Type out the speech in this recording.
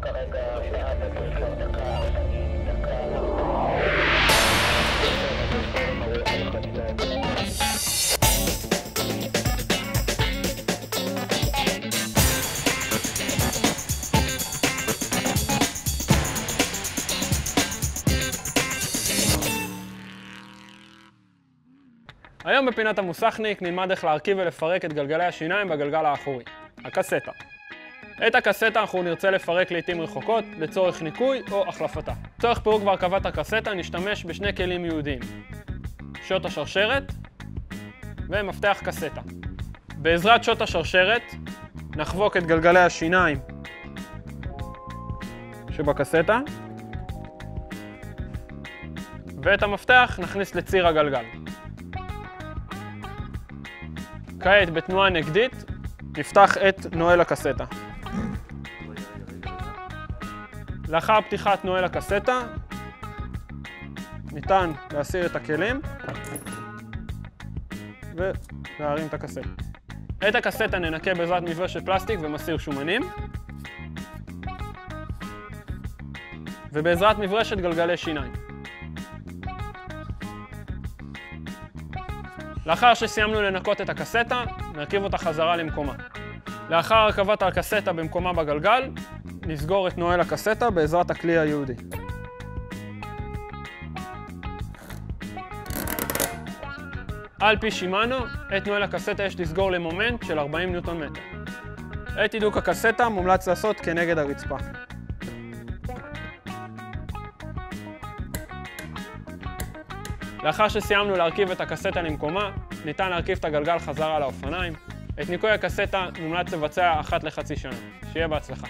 כרגע שעה ו-30 דקה, דקה. היום בפינת המוסכניק נלמד איך להרכיב ולפרק את גלגלי השיניים בגלגל האחורי, הקסטה. את הקסטה אנחנו נרצה לפרק לעתים רחוקות לצורך ניקוי או החלפתה. לצורך פירוק והרכבת הקסטה נשתמש בשני כלים ייעודיים, שוט השרשרת ומפתח קסטה. בעזרת שוט השרשרת נחבוק את גלגלי השיניים שבקסטה ואת המפתח נכניס לציר הגלגל. כעת בתנועה נגדית נפתח את נועל הקסטה. לאחר פתיחת נועל הקסטה ניתן להסיר את הכלים ולהרים את הקסטה. את הקסטה ננקה בעזרת מברשת פלסטיק ומסיר שומנים ובעזרת מברשת גלגלי שיניים. לאחר שסיימנו לנקות את הקסטה, נרכיב אותה חזרה למקומה. לאחר הרכבת הקסטה במקומה בגלגל, נסגור את נועל הקסטה בעזרת הכלי הייעודי. על פי שימאנו, את נועל הקסטה יש לסגור למומנט של 40 ניוטון מטר. את הידוק הקסטה מומלץ לעשות כנגד הרצפה. לאחר שסיימנו להרכיב את הקסטה למקומה, ניתן להרכיב את הגלגל חזרה לאופניים. את ניקוי הקסטה מומלץ לבצע אחת לחצי שנה. שיהיה בהצלחה.